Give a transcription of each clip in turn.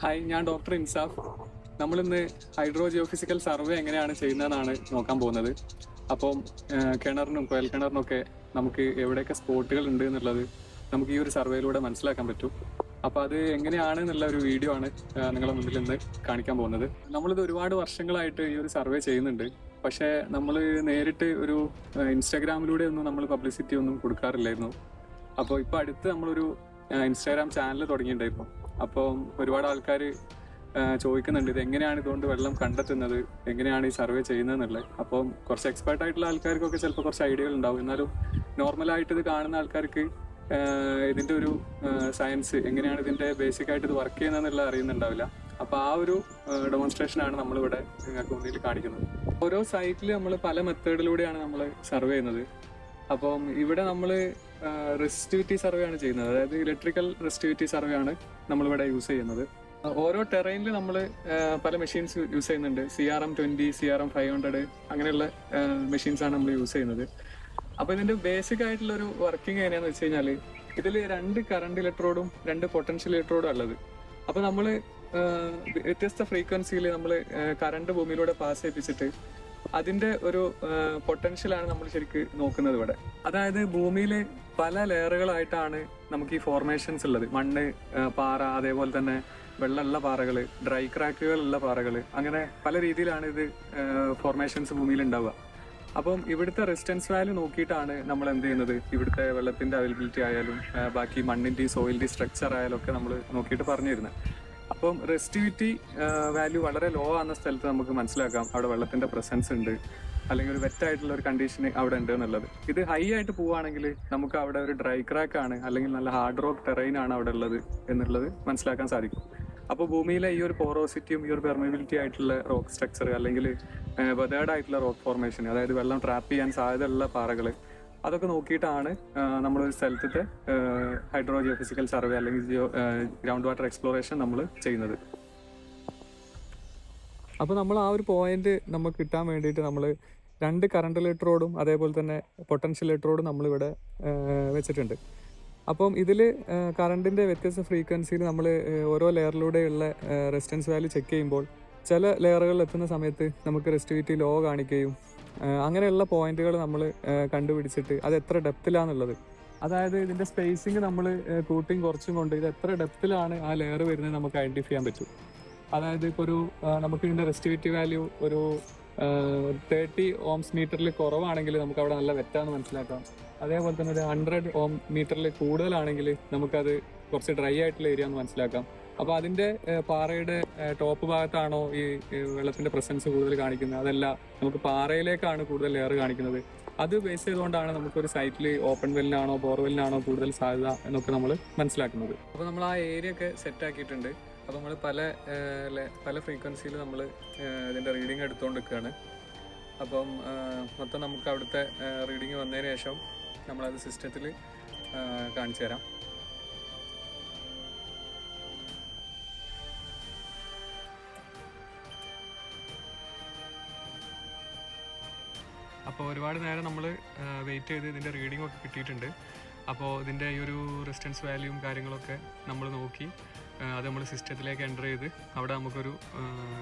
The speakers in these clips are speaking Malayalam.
ഹായ്, ഞാൻ ഡോക്ടർ ഇൻസാഫ്. നമ്മളിന്ന് ഹൈഡ്രോ ജിയോഫിസിക്കൽ സർവേ എങ്ങനെയാണ് ചെയ്യുന്നതെന്നാണ് നോക്കാൻ പോകുന്നത്. അപ്പം കിണറിനും കുഴൽ കിണറിനൊക്കെ നമുക്ക് എവിടെയൊക്കെ സ്പോട്ടുകൾ ഉണ്ട് എന്നുള്ളത് നമുക്ക് ഈ ഒരു സർവേയിലൂടെ മനസ്സിലാക്കാൻ പറ്റും. അപ്പോൾ അത് എങ്ങനെയാണ് എന്നുള്ള ഒരു വീഡിയോ ആണ് നിങ്ങളുടെ മുന്നിൽ ഇന്ന് കാണിക്കാൻ പോകുന്നത്. നമ്മളിത് ഒരുപാട് വർഷങ്ങളായിട്ട് ഈ ഒരു സർവേ ചെയ്യുന്നുണ്ട്. പക്ഷേ നമ്മൾ നേരിട്ട് ഒരു ഇൻസ്റ്റാഗ്രാമിലൂടെ ഒന്നും നമ്മൾ പബ്ലിസിറ്റി ഒന്നും കൊടുക്കാറില്ലായിരുന്നു. അപ്പോൾ ഇപ്പോൾ അടുത്ത് നമ്മളൊരു ഇൻസ്റ്റാഗ്രാം ചാനൽ തുടങ്ങിയിട്ടുണ്ടായിരുന്നു. അപ്പം ഒരുപാട് ആൾക്കാർ ചോദിക്കുന്നുണ്ട് ഇത് എങ്ങനെയാണ് ഇതുകൊണ്ട് വെള്ളം കണ്ടെത്തുന്നത്, എങ്ങനെയാണ് ഈ സർവേ ചെയ്യുന്നത് എന്നുള്ളത്. അപ്പം കുറച്ച് എക്സ്പേർട്ട് ആയിട്ടുള്ള ആൾക്കാർക്കൊക്കെ ചിലപ്പോൾ കുറച്ച് ഐഡിയകൾ ഉണ്ടാവും. എന്നാലും നോർമലായിട്ട് ഇത് കാണുന്ന ആൾക്കാർക്ക് ഇതിൻ്റെ ഒരു സയൻസ് എങ്ങനെയാണ് ഇതിൻ്റെ ബേസിക് ആയിട്ട് ഇത് വർക്ക് ചെയ്യുന്നതെന്നുള്ള അറിയുന്നുണ്ടാവില്ല. അപ്പോൾ ആ ഒരു ഡെമോൺസ്ട്രേഷനാണ് നമ്മളിവിടെ നിങ്ങൾക്ക് മുന്നിൽ കാണിക്കുന്നത്. ഓരോ സൈറ്റിൽ നമ്മൾ പല മെത്തേഡിലൂടെയാണ് നമ്മൾ സർവേ ചെയ്യുന്നത്. അപ്പം ഇവിടെ നമ്മൾ റെസിസ്റ്റിവിറ്റി സർവേ ആണ് ചെയ്യുന്നത്. അതായത് ഇലക്ട്രിക്കൽ റെസിസ്റ്റിവിറ്റി സർവേ ആണ് നമ്മളിവിടെ യൂസ് ചെയ്യുന്നത്. ഓരോ ടെറൈനിൽ നമ്മൾ പല മെഷീൻസ് യൂസ് ചെയ്യുന്നുണ്ട്. CRM20, CRM500 അങ്ങനെയുള്ള മെഷീൻസാണ് നമ്മൾ യൂസ് ചെയ്യുന്നത്. അപ്പോൾ ഇതിൻ്റെ ബേസിക് ആയിട്ടുള്ള ഒരു വർക്കിംഗ് എങ്ങനെയാണെന്ന് വെച്ച് കഴിഞ്ഞാൽ ഇതിൽ 2 കറണ്ട് ഇലക്ട്രോഡും 2 പൊട്ടൻഷ്യൽ ഇലക്ട്രോഡും ഉള്ളത്. അപ്പോൾ നമ്മൾ വ്യത്യസ്ത ഫ്രീക്വൻസിയിൽ നമ്മൾ കറണ്ട് ഭൂമിയിലൂടെ പാസ് ചെയ്യിപ്പിച്ചിട്ട് അതിന്റെ ഒരു പൊട്ടൻഷ്യലാണ് നമ്മൾ ശരിക്കും നോക്കുന്നത് ഇവിടെ. അതായത് ഭൂമിയിൽ പല ലെയറുകളായിട്ടാണ് നമുക്ക് ഈ ഫോർമേഷൻസ് ഉള്ളത്. മണ്ണ്, പാറ, അതേപോലെ തന്നെ വെള്ളമുള്ള പാറകൾ, ഡ്രൈ ക്രാക്കുകളുള്ള പാറകൾ, അങ്ങനെ പല രീതിയിലാണ് ഇത് ഫോർമേഷൻസ് ഭൂമിയിൽ ഉണ്ടാവുക. അപ്പം ഇവിടുത്തെ റെസിസ്റ്റൻസ് വാല്യൂ നോക്കിയിട്ടാണ് നമ്മൾ എന്ത് ചെയ്യുന്നത്, ഇവിടുത്തെ വെള്ളത്തിന്റെ അവൈലബിലിറ്റി ആയാലും ബാക്കി മണ്ണിന്റെയും സോയിലിന്റെയും സ്ട്രക്ചർ ആയാലും ഒക്കെ നമ്മൾ നോക്കിയിട്ട് പറഞ്ഞു തരുന്നത്. അപ്പം റെസിസ്റ്റിവിറ്റി വാല്യൂ വളരെ ലോ ആകുന്ന സ്ഥലത്ത് നമുക്ക് മനസ്സിലാക്കാം അവിടെ വെള്ളത്തിന്റെ പ്രസൻസ് ഉണ്ട്, അല്ലെങ്കിൽ ഒരു വെറ്റായിട്ടുള്ള ഒരു കണ്ടീഷൻ അവിടെ ഉണ്ട് എന്നുള്ളത്. ഇത് ഹൈ ആയിട്ട് പോവുകയാണെങ്കിൽ നമുക്ക് അവിടെ ഒരു ഡ്രൈ ക്രാക്ക് ആണ് അല്ലെങ്കിൽ നല്ല ഹാർഡ് റോക്ക് ടെറൈൻ ആണ് അവിടെ ഉള്ളത് എന്നുള്ളത് മനസ്സിലാക്കാൻ സാധിക്കും. അപ്പോൾ ഭൂമിയിലെ ഈ ഒരു പോറോസിറ്റിയും ഈ ഒരു പെർമിബിലിറ്റി ആയിട്ടുള്ള റോക്ക് സ്ട്രക്ചർ അല്ലെങ്കിൽ വെതേർഡ് ആയിട്ടുള്ള റോക്ക് ഫോർമേഷൻ, അതായത് വെള്ളം ട്രാപ്പ് ചെയ്യാൻ സാധ്യതയുള്ള പാറകൾ, അതൊക്കെ നോക്കിയിട്ടാണ് നമ്മളൊരു സ്ഥലത്തെ ഹൈഡ്രോ ജിയോഫിസിക്കൽ സർവേ അല്ലെങ്കിൽ ഗ്രൗണ്ട് വാട്ടർ എക്സ്പ്ലോറേഷൻ നമ്മൾ ചെയ്യുന്നത്. അപ്പോൾ നമ്മൾ ആ ഒരു പോയിന്റ് നമുക്ക് കിട്ടാൻ വേണ്ടിയിട്ട് നമ്മൾ 2 കറണ്ട് ഇലക്ട്രോഡും അതേപോലെ തന്നെ പൊട്ടൻഷ്യൽ ഇലക്ട്രോഡും നമ്മളിവിടെ വെച്ചിട്ടുണ്ട്. അപ്പം ഇതിൽ കറണ്ടിൻ്റെ വ്യത്യസ്ത ഫ്രീക്വൻസിയിൽ നമ്മൾ ഓരോ ലെയറിലൂടെയുള്ള റെസിസ്റ്റൻസ് വാല്യൂ ചെക്ക് ചെയ്യുമ്പോൾ ചില ലെയറുകളിൽ എത്തുന്ന സമയത്ത് നമുക്ക് റെസിസ്റ്റിവിറ്റി ലോ കാണിക്കുകയും അങ്ങനെയുള്ള പോയിന്റുകൾ നമ്മൾ കണ്ടുപിടിച്ചിട്ട് അത് എത്ര ഡെപ്തിലാന്നുള്ളത്, അതായത് ഇതിൻ്റെ സ്പേസിങ് നമ്മൾ കൂട്ടിയും കുറച്ചും കൊണ്ട് ഇത് എത്ര ഡെപ്തിലാണ് ആ ലെയർ വരുന്നത് നമുക്ക് ഐഡൻറ്റിഫൈ ചെയ്യാൻ പറ്റും. അതായത് ഇപ്പോൾ ഒരു നമുക്ക് ഇതിൻ്റെ റെസിസ്റ്റിവിറ്റി വാല്യൂ ഒരു 30 ohms മീറ്ററിൽ കുറവാണെങ്കിൽ നമുക്ക് അവിടെ നല്ല വെറ്റാന്ന് മനസ്സിലാക്കാം. അതേപോലെ തന്നെ ഒരു 100 ohm മീറ്ററിൽ കൂടുതലാണെങ്കിൽ നമുക്കത് കുറച്ച് ഡ്രൈ ആയിട്ടുള്ള ഏരിയ എന്ന് മനസ്സിലാക്കാം. അപ്പോൾ അതിൻ്റെ പാറയുടെ ടോപ്പ് ഭാഗത്താണോ ഈ വെള്ളത്തിൻ്റെ പ്രസൻസ് കൂടുതൽ കാണിക്കുന്നത്, അതല്ല നമുക്ക് പാറയിലേക്കാണ് കൂടുതൽ ലെയർ കാണിക്കുന്നത്, അത് ബേസ് ചെയ്തുകൊണ്ടാണ് നമുക്കൊരു സൈറ്റിൽ ഓപ്പൺ വെല്ലിനാണോ ബോർവെല്ലിനാണോ കൂടുതൽ സാധ്യത എന്നൊക്കെ നമ്മൾ മനസ്സിലാക്കുന്നത്. അപ്പോൾ നമ്മൾ ആ ഏരിയ ഒക്കെ സെറ്റ് ആക്കിയിട്ടുണ്ട്. അപ്പോൾ നമ്മൾ പല ഫ്രീക്വൻസിയിൽ നമ്മൾ ഇതിൻ്റെ റീഡിങ് എടുത്തുകൊണ്ട് നിൽക്കുകയാണ്. അപ്പം മൊത്തം നമുക്ക് അവിടുത്തെ റീഡിങ് വന്നതിന് ശേഷം നമ്മളത് സിസ്റ്റത്തിൽ കാണിച്ചു തരാം. അപ്പോൾ ഒരുപാട് നേരം നമ്മൾ വെയിറ്റ് ചെയ്ത് ഇതിൻ്റെ റീഡിംഗ് ഒക്കെ കിട്ടിയിട്ടുണ്ട്. അപ്പോൾ ഇതിൻ്റെ ഈ ഒരു റെസിസ്റ്റൻസ് വാല്യൂവും കാര്യങ്ങളൊക്കെ നമ്മൾ നോക്കി അത് നമ്മൾ സിസ്റ്റത്തിലേക്ക് എൻ്റർ ചെയ്ത് അവിടെ നമുക്കൊരു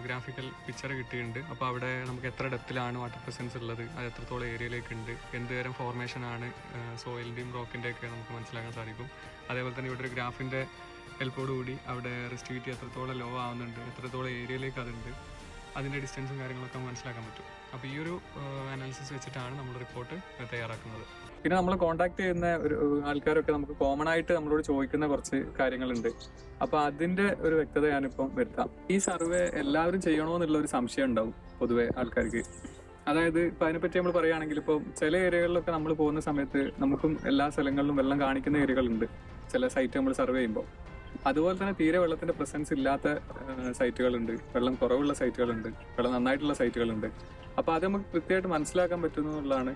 ഗ്രാഫിക്കൽ പിക്ചർ കിട്ടിയിട്ടുണ്ട്. അപ്പോൾ അവിടെ നമുക്ക് എത്ര ഡെപ്തിലാണ് വാട്ടർ പ്രസൻസ് ഉള്ളത്, അത് എത്രത്തോളം ഏരിയയിലേക്ക് ഉണ്ട്, എന്ത് തരം ഫോർമേഷനാണ് സോയിലിൻ്റെയും റോക്കിൻ്റെയൊക്കെ നമുക്ക് മനസ്സിലാക്കാൻ സാധിക്കും. അതേപോലെ തന്നെ ഇവിടെ ഒരു ഗ്രാഫിൻ്റെ ഹെൽപ്പോടുകൂടി അവിടെ റെസിസ്റ്റിവിറ്റി എത്രത്തോളം ലോ ആവുന്നുണ്ട്, എത്രത്തോളം ഏരിയയിലേക്ക് അതുണ്ട്, അതിൻ്റെ ഡിസ്റ്റൻസും കാര്യങ്ങളൊക്കെ മനസ്സിലാക്കാൻ പറ്റും. അപ്പോൾ ഈ ഒരു അനാലിസിസ് വെച്ചിട്ടാണ് നമ്മൾ റിപ്പോർട്ട് തയ്യാറാക്കുന്നത്. പിന്നെ നമ്മൾ കോൺടാക്ട് ചെയ്യുന്ന ഒരു ആൾക്കാരൊക്കെ നമുക്ക് കോമൺ ആയിട്ട് നമ്മളോട് ചോദിക്കുന്ന കുറച്ച് കാര്യങ്ങളുണ്ട്. അപ്പോൾ അതിൻ്റെ ഒരു വ്യക്തത ഞാനിപ്പം വരുത്താം. ഈ സർവേ എല്ലാവരും ചെയ്യണോ എന്നുള്ള ഒരു സംശയം ഉണ്ടാവും പൊതുവെ ആൾക്കാർക്ക്. അതായത് ഇപ്പം അതിനെപ്പറ്റി നമ്മൾ പറയുകയാണെങ്കിൽ ഇപ്പോൾ ചില ഏരിയകളിലൊക്കെ നമ്മൾ പോകുന്ന സമയത്ത് നമുക്കും എല്ലാ സ്ഥലങ്ങളിലും വെള്ളം കാണിക്കുന്ന ഏരിയകളുണ്ട് ചില സൈറ്റ് നമ്മൾ സർവേ ചെയ്യുമ്പോൾ. അതുപോലെ തന്നെ തീരെ വെള്ളത്തിന്റെ പ്രസൻസ് ഇല്ലാത്ത സൈറ്റുകളുണ്ട്, വെള്ളം കുറവുള്ള സൈറ്റുകളുണ്ട്, വെള്ളം നന്നായിട്ടുള്ള സൈറ്റുകളുണ്ട്. അപ്പോൾ അത് നമുക്ക് കൃത്യമായിട്ട് മനസ്സിലാക്കാൻ പറ്റുന്നു എന്നുള്ളതാണ്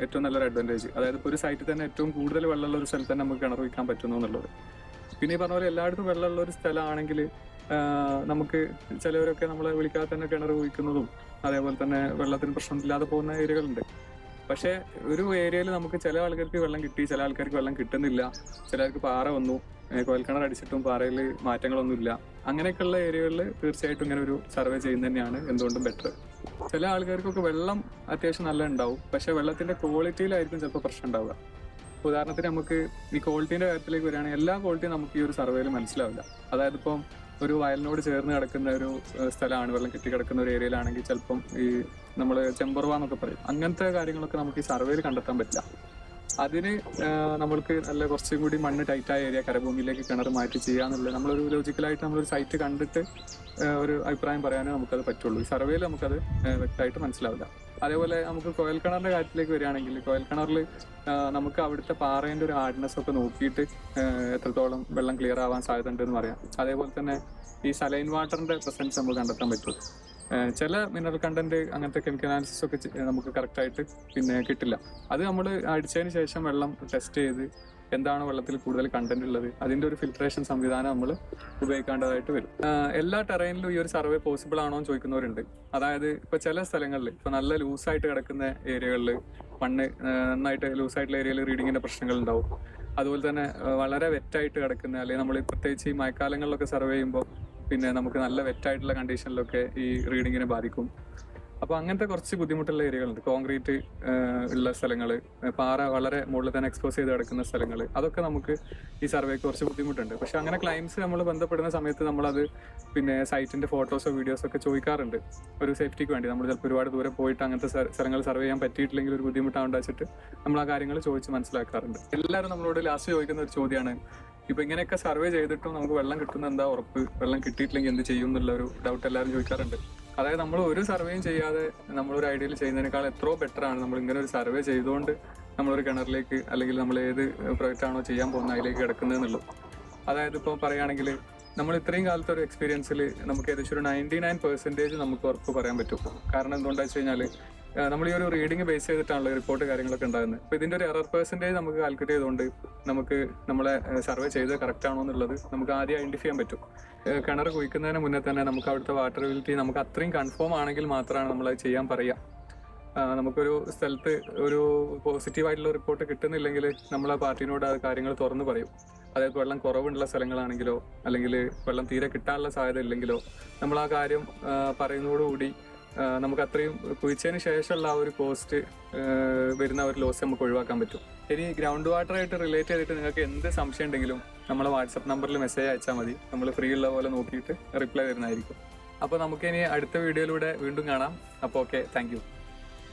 ഏറ്റവും നല്ലൊരു അഡ്വാൻറ്റേജ്. അതായത് ഇപ്പോൾ ഒരു സൈറ്റിൽ തന്നെ ഏറ്റവും കൂടുതൽ വെള്ളമുള്ള ഒരു സ്ഥലത്ത് തന്നെ നമുക്ക് കിണർ വയ്ക്കാൻ പറ്റുന്നു എന്നുള്ളത്. പിന്നെ ഈ പറഞ്ഞ പോലെ എല്ലായിടത്തും വെള്ളമുള്ള ഒരു സ്ഥലമാണെങ്കിൽ നമുക്ക് ചിലവരൊക്കെ നമ്മളെ വിളിക്കാതെ തന്നെ കിണർ കുഴിക്കുന്നതും അതേപോലെ തന്നെ വെള്ളത്തിന് പ്രശ്നമില്ലാതെ പോകുന്ന ഏരിയകളുണ്ട്. പക്ഷെ ഒരു ഏരിയയിൽ നമുക്ക് ചില ആൾക്കാർക്ക് വെള്ളം കിട്ടി, ചില ആൾക്കാർക്ക് വെള്ളം കിട്ടുന്നില്ല, ചിലർക്ക് പാറ വന്നു, കുഴൽക്കിണർ അടിച്ചിട്ടും പാറയിൽ മാറ്റങ്ങളൊന്നുമില്ല. അങ്ങനെയൊക്കെയുള്ള ഏരിയകളിൽ തീർച്ചയായിട്ടും ഇങ്ങനെ ഒരു സർവേ ചെയ്യുന്നത് തന്നെയാണ് എന്തുകൊണ്ടും ബെറ്റർ. ചില ആൾക്കാർക്കൊക്കെ വെള്ളം അത്യാവശ്യം നല്ല ഉണ്ടാവും, പക്ഷെ വെള്ളത്തിന്റെ ക്വാളിറ്റിയിലായിരിക്കും ചിലപ്പോൾ പ്രശ്നം ഉണ്ടാവുക. ഉദാഹരണത്തിന് നമുക്ക് ഈ ക്വാളിറ്റീന്റെ കാര്യത്തിലേക്ക് വരികയാണെങ്കിൽ എല്ലാ ക്വാളിറ്റിയും നമുക്ക് ഈ ഒരു സർവേയിൽ മനസ്സിലാവില്ല. അതായത് ഇപ്പം ഒരു വയലിനോട് ചേർന്ന് കിടക്കുന്ന ഒരു സ്ഥലമാണ്, വെള്ളം കെട്ടി കിടക്കുന്ന ഒരു ഏരിയയിലാണെങ്കിൽ ചിലപ്പം ഈ നമ്മൾ ചെമ്പർവ എന്നൊക്കെ പറയും, അങ്ങനത്തെ കാര്യങ്ങളൊക്കെ നമുക്ക് ഈ സർവേയിൽ കണ്ടെത്താൻ പറ്റില്ല. അതിന് നമ്മൾക്ക് നല്ല കുറച്ചും കൂടി മണ്ണ് ടൈറ്റായ ഏരിയ, കരഭൂമിയിലേക്ക് കിണർ മാറ്റി ചെയ്യാന്നുള്ളത് നമ്മളൊരു ലോജിക്കലായിട്ട് നമ്മളൊരു സൈറ്റ് കണ്ടിട്ട് ഒരു അഭിപ്രായം പറയാനേ നമുക്കത് പറ്റുള്ളൂ. ഈ സർവേയിൽ നമുക്കത് വ്യക്തമായിട്ട് മനസ്സിലാവില്ല. അതേപോലെ നമുക്ക് കുഴൽക്കിണറിന്റെ കാര്യത്തിലേക്ക് വരികയാണെങ്കിൽ, കുഴൽക്കിണറിൽ നമുക്ക് അവിടുത്തെ പാറേന്റെ ഒരു ഹാർഡ്നെസ് ഒക്കെ നോക്കിയിട്ട് എത്രത്തോളം വെള്ളം ക്ലിയർ ആവാൻ സാധ്യത ഉണ്ടെന്ന് പറയാം. അതേപോലെ തന്നെ ഈ സലൈൻ വാട്ടറിന്റെ പ്രസൻസ് നമുക്ക് കണ്ടെത്താൻ പറ്റും. ചില മിനറൽ കണ്ടന്റ് അങ്ങനത്തെ കെമിക്കൽ അനാലിസിസ് ഒക്കെ നമുക്ക് കറക്റ്റായിട്ട് പിന്നെ കിട്ടില്ല. അത് നമ്മൾ അടിച്ചതിന് ശേഷം വെള്ളം ടെസ്റ്റ് ചെയ്ത് എന്താണ് വെള്ളത്തിൽ കൂടുതൽ കണ്ടന്റ് ഉള്ളത്, അതിന്റെ ഒരു ഫിൽട്രേഷൻ സംവിധാനം നമ്മൾ ഉപയോഗിക്കേണ്ടതായിട്ട് വരും. എല്ലാ ടെറൈനിലും ഈ ഒരു സർവേ പോസിബിൾ ആണോ എന്ന് ചോദിക്കുന്നവരുണ്ട്. അതായത് ഇപ്പൊ ചില സ്ഥലങ്ങളിൽ ഇപ്പൊ നല്ല ലൂസായിട്ട് കിടക്കുന്ന ഏരിയകളിൽ മണ്ണ് നന്നായിട്ട് ലൂസായിട്ടുള്ള ഏരിയയിൽ റീഡിങ്ങിന്റെ പ്രശ്നങ്ങൾ ഉണ്ടാവും. അതുപോലെ തന്നെ വളരെ വെറ്റായിട്ട് കിടക്കുന്ന, അല്ലെങ്കിൽ നമ്മൾ പ്രത്യേകിച്ച് ഈ മഴക്കാലങ്ങളിലൊക്കെ സർവേ ചെയ്യുമ്പോൾ പിന്നെ നമുക്ക് നല്ല വെറ്റായിട്ടുള്ള കണ്ടീഷനിലൊക്കെ ഈ റീഡിങ്ങിനെ ബാധിക്കും. അപ്പൊ അങ്ങനത്തെ കുറച്ച് ബുദ്ധിമുട്ടുള്ള ഏരിയകളുണ്ട്. കോൺക്രീറ്റ് ഉള്ള സ്ഥലങ്ങൾ, പാറ വളരെ മുകളിൽ തന്നെ എക്സ്പോസ് ചെയ്ത് കിടക്കുന്ന സ്ഥലങ്ങൾ, അതൊക്കെ നമുക്ക് ഈ സർവേക്ക് കുറച്ച് ബുദ്ധിമുട്ടുണ്ട്. പക്ഷെ അങ്ങനെ ക്ലൈംസ് നമ്മൾ ബന്ധപ്പെടുന്ന സമയത്ത് നമ്മളത് പിന്നെ സൈറ്റിന്റെ ഫോട്ടോസോ വീഡിയോസോ ഒക്കെ ചോദിക്കാറുണ്ട്, ഒരു സേഫ്റ്റിക്ക് വേണ്ടി. നമ്മൾ ചിലപ്പോൾ ഒരുപാട് ദൂരെ പോയിട്ട് അങ്ങനത്തെ സ്ഥലങ്ങൾ സർവേ ചെയ്യാൻ പറ്റിയിട്ടില്ലെങ്കിൽ ഒരു ബുദ്ധിമുട്ടാവേണ്ട വെച്ചിട്ട് നമ്മൾ ആ കാര്യങ്ങൾ ചോദിച്ച് മനസ്സിലാക്കാറുണ്ട്. എല്ലാവരും നമ്മളോട് ലാസ്റ്റ് ചോദിക്കുന്ന ഒരു ചോദ്യമാണ്, ഇപ്പൊ ഇങ്ങനെയൊക്കെ സർവേ ചെയ്തിട്ടും നമുക്ക് വെള്ളം കിട്ടുന്ന എന്താ ഉറപ്പ്, വെള്ളം കിട്ടിയിട്ടില്ലെങ്കിൽ എന്ത് ചെയ്യും എന്നുള്ള ഒരു ഡൗട്ട് എല്ലാവരും ചോദിക്കാറുണ്ട്. അതായത് നമ്മൾ ഒരു സർവേയും ചെയ്യാതെ നമ്മളൊരു ഐഡിയയിൽ ചെയ്യുന്നതിനേക്കാൾ എത്രയോ ബെറ്റർ ആണ് നമ്മൾ ഇങ്ങനെ ഒരു സർവേ ചെയ്തുകൊണ്ട് നമ്മളൊരു കിണറിലേക്ക്, അല്ലെങ്കിൽ നമ്മൾ ഏത് പ്രൊജക്റ്റ് ആണോ ചെയ്യാൻ പോകുന്നത് അതിലേക്ക് കിടക്കുന്നത് എന്നുള്ളത്. അതായത് ഇപ്പോൾ പറയുകയാണെങ്കിൽ നമ്മൾ ഇത്രയും കാലത്തെ ഒരു എക്സ്പീരിയൻസിൽ നമുക്ക് ഏകദേശം ഒരു 99% നമുക്ക് ഉറപ്പ് പറയാൻ പറ്റും. കാരണം എന്തുകൊണ്ടാണെന്ന് വെച്ച് കഴിഞ്ഞാൽ നമ്മൾ ഈ ഒരു റീഡിങ് ബേസ് ചെയ്തിട്ടാണല്ലോ റിപ്പോർട്ട് കാര്യങ്ങളൊക്കെ ഉണ്ടാകുന്നത്. അപ്പോൾ ഇതിന്റെ ഒരു എറർ പെർസെൻറ്റേജ് നമുക്ക് കാൽക്കുലേറ്റ് ചെയ്തുകൊണ്ട് നമുക്ക് നമ്മളെ സർവേ ചെയ്ത് കറക്റ്റ് ആണോ എന്നുള്ളത് നമുക്ക് ആദ്യം ഐഡന്റിഫൈ ചെയ്യാൻ പറ്റും. കിണർ കുഴിക്കുന്നതിന് മുന്നേ തന്നെ നമുക്ക് അവിടുത്തെ വാട്ടർ അവൈലബിലിറ്റി നമുക്ക് അത്രയും കൺഫേം ആണെങ്കിൽ മാത്രമാണ് നമ്മളത് ചെയ്യാൻ പറയുക. നമുക്കൊരു സ്ഥലത്ത് ഒരു പോസിറ്റീവായിട്ടുള്ള റിപ്പോർട്ട് കിട്ടുന്നില്ലെങ്കിൽ നമ്മൾ ആ പാർട്ടിനോട് ആ കാര്യങ്ങൾ തുറന്നു പറയും. അതായത് വെള്ളം കുറവുള്ള സ്ഥലങ്ങളാണെങ്കിലോ അല്ലെങ്കിൽ വെള്ളം തീരെ കിട്ടാനുള്ള സാധ്യത ഇല്ലെങ്കിലോ നമ്മൾ ആ കാര്യം പറയുന്നതോടുകൂടി നമുക്ക് അത്രയും കുഴിച്ചതിന് ശേഷമുള്ള ആ ഒരു കോസ്റ്റ് വരുന്ന ഒരു ലോസ് നമുക്ക് ഒഴിവാക്കാൻ പറ്റും. ഇനി ഗ്രൗണ്ട് വാട്ടറായിട്ട് റിലേറ്റ് ചെയ്തിട്ട് നിങ്ങൾക്ക് എന്ത് സംശയം ഉണ്ടെങ്കിലും നമ്മളെ വാട്സപ്പ് നമ്പറിൽ മെസ്സേജ് അയച്ചാൽ മതി. നമ്മൾ ഫ്രീ ഉള്ള പോലെ നോക്കിയിട്ട് റിപ്ലൈ തരുന്നതായിരിക്കും. അപ്പോൾ നമുക്കിനി അടുത്ത വീഡിയോയിലൂടെ വീണ്ടും കാണാം. അപ്പോൾ ഓക്കെ, താങ്ക് യു.